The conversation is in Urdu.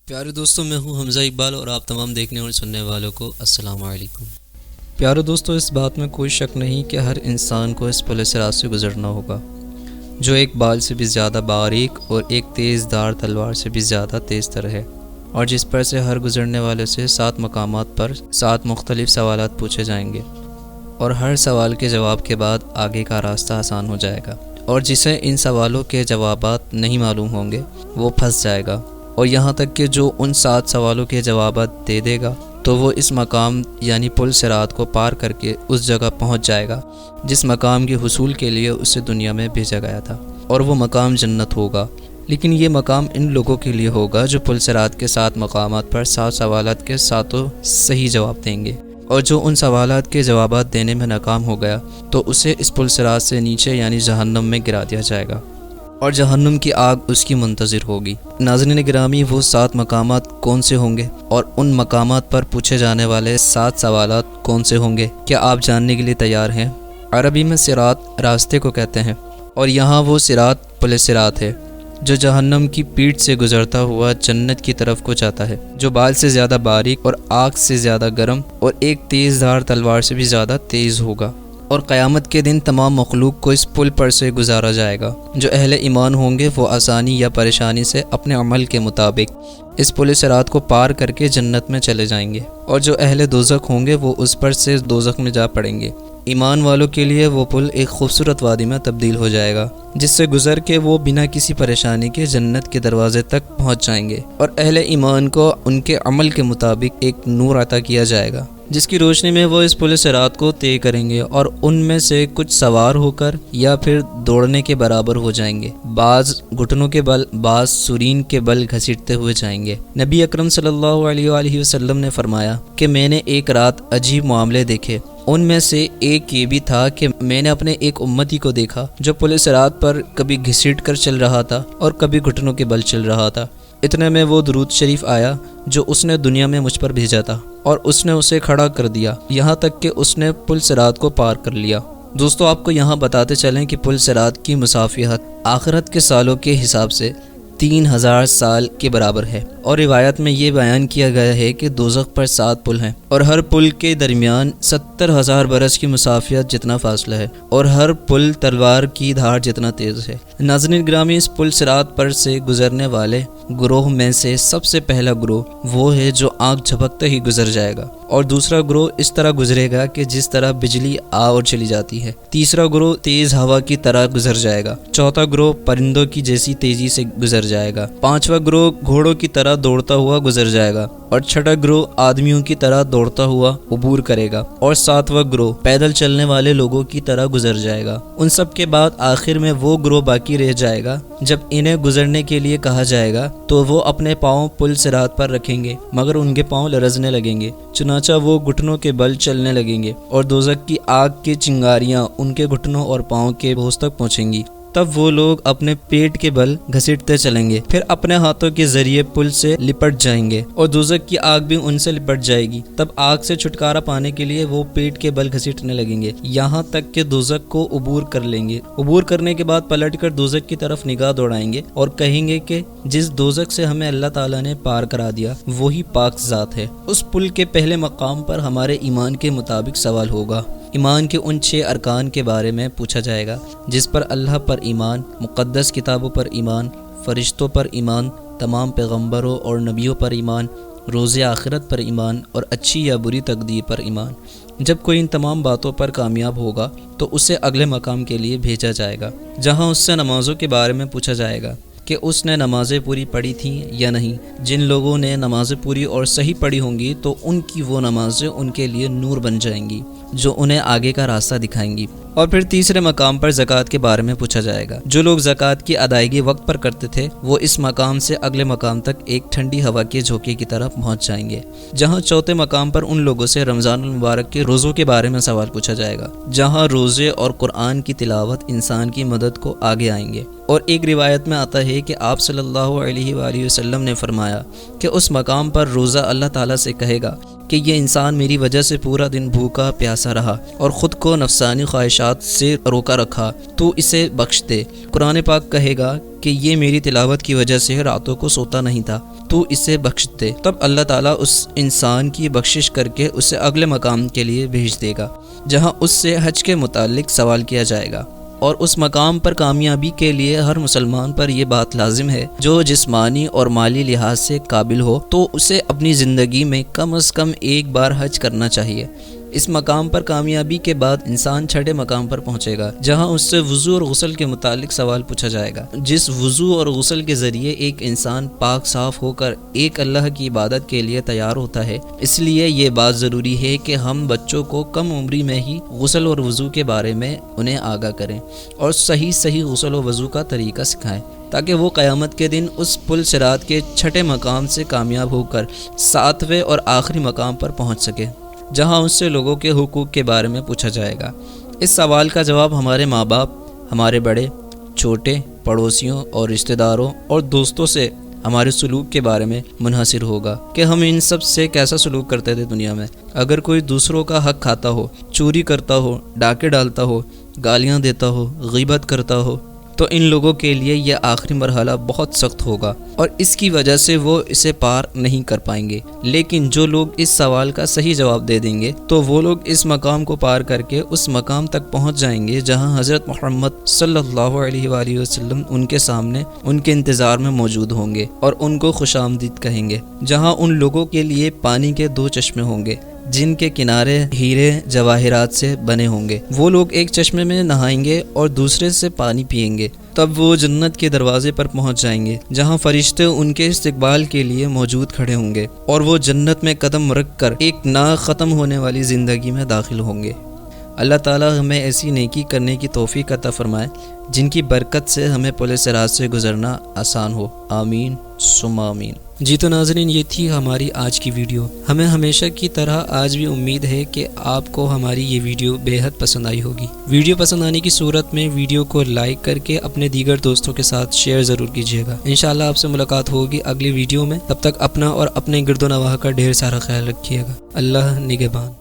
پیارے دوستوں، میں ہوں حمزہ اقبال اور آپ تمام دیکھنے اور سننے والوں کو السلام علیکم۔ پیارے دوستوں، اس بات میں کوئی شک نہیں کہ ہر انسان کو اس پل صراط سے گزرنا ہوگا، جو ایک بال سے بھی زیادہ باریک اور ایک تیز دھار تلوار سے بھی زیادہ تیز تر ہے، اور جس پر سے ہر گزرنے والے سے 7 مقامات پر 7 مختلف سوالات پوچھے جائیں گے، اور ہر سوال کے جواب کے بعد آگے کا راستہ آسان ہو جائے گا، اور جسے ان سوالوں کے جوابات نہیں معلوم ہوں گے وہ پھنس جائے گا، اور یہاں تک کہ جو ان 7 سوالوں کے جوابات دے دے گا تو وہ اس مقام یعنی پل صراط کو پار کر کے اس جگہ پہنچ جائے گا جس مقام کے حصول کے لیے اسے دنیا میں بھیجا گیا تھا، اور وہ مقام جنت ہوگا۔ لیکن یہ مقام ان لوگوں کے لیے ہوگا جو پل صراط کے 7 مقامات پر 7 سوالات کے 7 صحیح جواب دیں گے، اور جو ان سوالات کے جوابات دینے میں ناکام ہو گیا تو اسے اس پل صراط سے نیچے یعنی جہنم میں گرا دیا جائے گا، اور جہنم کی آگ اس کی منتظر ہوگی۔ ناظرین گرامی، وہ 7 مقامات کون سے ہوں گے اور ان مقامات پر پوچھے جانے والے 7 سوالات کون سے ہوں گے؟ کیا آپ جاننے کے لیے تیار ہیں؟ عربی میں صراط راستے کو کہتے ہیں، اور یہاں وہ صراط پل صراط ہے جو جہنم کی پیٹھ سے گزرتا ہوا جنت کی طرف کو جاتا ہے، جو بال سے زیادہ باریک اور آگ سے زیادہ گرم اور ایک تیز دھار تلوار سے بھی زیادہ تیز ہوگا، اور قیامت کے دن تمام مخلوق کو اس پل پر سے گزارا جائے گا۔ جو اہل ایمان ہوں گے وہ آسانی یا پریشانی سے اپنے عمل کے مطابق اس پل صراط کو پار کر کے جنت میں چلے جائیں گے، اور جو اہل دوزخ ہوں گے وہ اس پر سے دوزخ میں جا پڑیں گے۔ ایمان والوں کے لیے وہ پل ایک خوبصورت وادی میں تبدیل ہو جائے گا جس سے گزر کے وہ بنا کسی پریشانی کے جنت کے دروازے تک پہنچ جائیں گے، اور اہل ایمان کو ان کے عمل کے مطابق ایک نور عطا کیا جائے گا جس کی روشنی میں وہ اس پل صراط کو طے کریں گے، اور ان میں سے کچھ سوار ہو کر یا پھر دوڑنے کے برابر ہو جائیں گے، بعض گھٹنوں کے بل، بعض سرین کے بل گھسیٹتے ہوئے جائیں گے۔ نبی اکرم صلی اللہ علیہ وآلہ وسلم نے فرمایا کہ میں نے ایک رات عجیب معاملے دیکھے، ان میں سے ایک یہ بھی تھا کہ میں نے اپنے ایک امتی کو دیکھا جو پل صراط پر کبھی گھسیٹ کر چل رہا تھا اور کبھی گھٹنوں کے بل چل رہا تھا۔ اتنے میں وہ درود شریف آیا جو اس نے دنیا میں مجھ پر بھیجا تھا، اور اس نے اسے کھڑا کر دیا یہاں تک کہ اس نے پل صراط کو پار کر لیا۔ دوستو، آپ کو یہاں بتاتے چلیں کہ پل صراط کی مسافت آخرت کے سالوں کے حساب سے 3000 سال کے برابر ہے، اور روایت میں یہ بیان کیا گیا ہے کہ دوزخ پر 7 پل ہیں، اور ہر پل کے درمیان 70,000 برس کی مسافت جتنا فاصلہ ہے، اور ہر پل تلوار کی دھار جتنا تیز ہے۔ ناظرین گرامی، اس پل صراط پر سے گزرنے والے گروہ میں سے سب سے پہلا گروہ وہ ہے جو آنکھ جھپکتے ہی گزر جائے گا، اور دوسرا گروہ اس طرح گزرے گا کہ جس طرح بجلی آ اور چلی جاتی ہے، تیسرا گروہ تیز ہوا کی طرح گزر جائے گا، چوتھا گروہ پرندوں کی جیسی تیزی سے گزر جائے گا، پانچواں گروہ گھوڑوں کی طرح دوڑتا ہوا گزر جائے گا، اور چھٹا گروہ آدمیوں کی طرح دوڑتا ہوا عبور کرے گا، اور ساتواں گروہ پیدل چلنے والے لوگوں کی طرح گزر جائے گا۔ ان سب کے بعد آخر میں وہ گروہ باقی رہ جائے گا۔ جب انہیں گزرنے کے لیے کہا جائے گا تو وہ اپنے پاؤں پل صراط پر رکھیں گے، مگر ان کے پاؤں لرزنے لگیں گے، چنانچہ وہ گھٹنوں کے بل چلنے لگیں گے، اور دوزخ کی آگ کی چنگاریاں ان کے گھٹنوں اور پاؤں کے بوجھ تک پہنچیں گی۔ تب وہ لوگ اپنے پیٹ کے بل گھسیٹتے چلیں گے، پھر اپنے ہاتھوں کے ذریعے پل سے لپٹ جائیں گے، اور دوزخ کی آگ بھی ان سے لپٹ جائے گی۔ تب آگ سے چھٹکارا پانے کے لیے وہ پیٹ کے بل گھسیٹنے لگیں گے یہاں تک کہ دوزخ کو عبور کر لیں گے۔ عبور کرنے کے بعد پلٹ کر دوزخ کی طرف نگاہ دوڑائیں گے اور کہیں گے کہ جس دوزخ سے ہمیں اللہ تعالیٰ نے پار کرا دیا وہی پاک ذات ہے۔ اس پل کے پہلے مقام پر ہمارے ایمان کے مطابق سوال ہوگا۔ ایمان کے ان 6 ارکان کے بارے میں پوچھا جائے گا، جس پر اللہ پر ایمان، مقدس کتابوں پر ایمان، فرشتوں پر ایمان، تمام پیغمبروں اور نبیوں پر ایمان، روز آخرت پر ایمان، اور اچھی یا بری تقدیر پر ایمان۔ جب کوئی ان تمام باتوں پر کامیاب ہوگا تو اسے اگلے مقام کے لیے بھیجا جائے گا، جہاں اس سے نمازوں کے بارے میں پوچھا جائے گا کہ اس نے نمازیں پوری پڑھی تھیں یا نہیں۔ جن لوگوں نے نمازیں پوری اور صحیح پڑھی ہوں گی تو ان کی وہ نمازیں ان کے لیے نور بن جائیں گی جو انہیں آگے کا راستہ دکھائیں گی۔ اور پھر تیسرے مقام پر زکوٰۃ کے بارے میں پوچھا جائے گا۔ جو لوگ زکوٰۃ کی ادائیگی وقت پر کرتے تھے وہ اس مقام سے اگلے مقام تک ایک ٹھنڈی ہوا کے جھونکے کی طرف پہنچ جائیں گے، جہاں چوتھے مقام پر ان لوگوں سے رمضان المبارک کے روزوں کے بارے میں سوال پوچھا جائے گا، جہاں روزے اور قرآن کی تلاوت انسان کی مدد کو آگے آئیں گے۔ اور ایک روایت میں آتا ہے کہ آپ صلی اللہ علیہ وآلہ وسلم نے فرمایا کہ اس مقام پر روزہ اللہ تعالیٰ سے کہے گا کہ یہ انسان میری وجہ سے پورا دن بھوکا پیاسا رہا اور خود کو نفسانی خواہشات سے روکا رکھا، تو اسے بخش دے۔ قرآن پاک کہے گا کہ یہ میری تلاوت کی وجہ سے راتوں کو سوتا نہیں تھا، تو اسے بخش دے۔ تب اللہ تعالیٰ اس انسان کی بخشش کر کے اسے اگلے مقام کے لیے بھیج دے گا، جہاں اس سے حج کے متعلق سوال کیا جائے گا۔ اور اس مقام پر کامیابی کے لیے ہر مسلمان پر یہ بات لازم ہے، جو جسمانی اور مالی لحاظ سے قابل ہو تو اسے اپنی زندگی میں کم از کم ایک بار حج کرنا چاہیے۔ اس مقام پر کامیابی کے بعد انسان چھٹے مقام پر پہنچے گا، جہاں اس سے وضو اور غسل کے متعلق سوال پوچھا جائے گا۔ جس وضو اور غسل کے ذریعے ایک انسان پاک صاف ہو کر ایک اللہ کی عبادت کے لیے تیار ہوتا ہے، اس لیے یہ بات ضروری ہے کہ ہم بچوں کو کم عمری میں ہی غسل اور وضو کے بارے میں انہیں آگاہ کریں اور صحیح غسل و وضو کا طریقہ سکھائیں، تاکہ وہ قیامت کے دن اس پل صراط کے چھٹے مقام سے کامیاب ہو کر 7ویں اور آخری مقام پر پہنچ سکے، جہاں اس سے لوگوں کے حقوق کے بارے میں پوچھا جائے گا۔ اس سوال کا جواب ہمارے ماں باپ، ہمارے بڑے چھوٹے، پڑوسیوں اور رشتہ داروں اور دوستوں سے ہمارے سلوک کے بارے میں منحصر ہوگا کہ ہم ان سب سے کیسا سلوک کرتے تھے دنیا میں۔ اگر کوئی دوسروں کا حق کھاتا ہو، چوری کرتا ہو، ڈاکے ڈالتا ہو، گالیاں دیتا ہو، غیبت کرتا ہو، تو ان لوگوں کے لیے یہ آخری مرحلہ بہت سخت ہوگا اور اس کی وجہ سے وہ اسے پار نہیں کر پائیں گے۔ لیکن جو لوگ اس سوال کا صحیح جواب دے دیں گے تو وہ لوگ اس مقام کو پار کر کے اس مقام تک پہنچ جائیں گے جہاں حضرت محمد صلی اللہ علیہ وآلہ وسلم ان کے سامنے ان کے انتظار میں موجود ہوں گے اور ان کو خوش آمدید کہیں گے، جہاں ان لوگوں کے لیے پانی کے 2 چشمے ہوں گے جن کے کنارے ہیرے جواہرات سے بنے ہوں گے۔ وہ لوگ ایک چشمے میں نہائیں گے اور دوسرے سے پانی پئیں گے، تب وہ جنت کے دروازے پر پہنچ جائیں گے، جہاں فرشتے ان کے استقبال کے لیے موجود کھڑے ہوں گے اور وہ جنت میں قدم رکھ کر ایک نہ ختم ہونے والی زندگی میں داخل ہوں گے۔ اللہ تعالیٰ ہمیں ایسی نیکی کرنے کی توفیق عطا فرمائے جن کی برکت سے ہمیں پل صراط سے گزرنا آسان ہو، آمین ثم آمین۔ جی تو ناظرین، یہ تھی ہماری آج کی ویڈیو۔ ہمیں ہمیشہ کی طرح آج بھی امید ہے کہ آپ کو ہماری یہ ویڈیو بے حد پسند آئی ہوگی۔ ویڈیو پسند آنے کی صورت میں ویڈیو کو لائک کر کے اپنے دیگر دوستوں کے ساتھ شیئر ضرور کیجیے گا۔ انشاءاللہ آپ سے ملاقات ہوگی اگلی ویڈیو میں، تب تک اپنا اور اپنے گرد و نواح کا ڈھیر سارا خیال رکھیے گا۔ اللہ نگہبان۔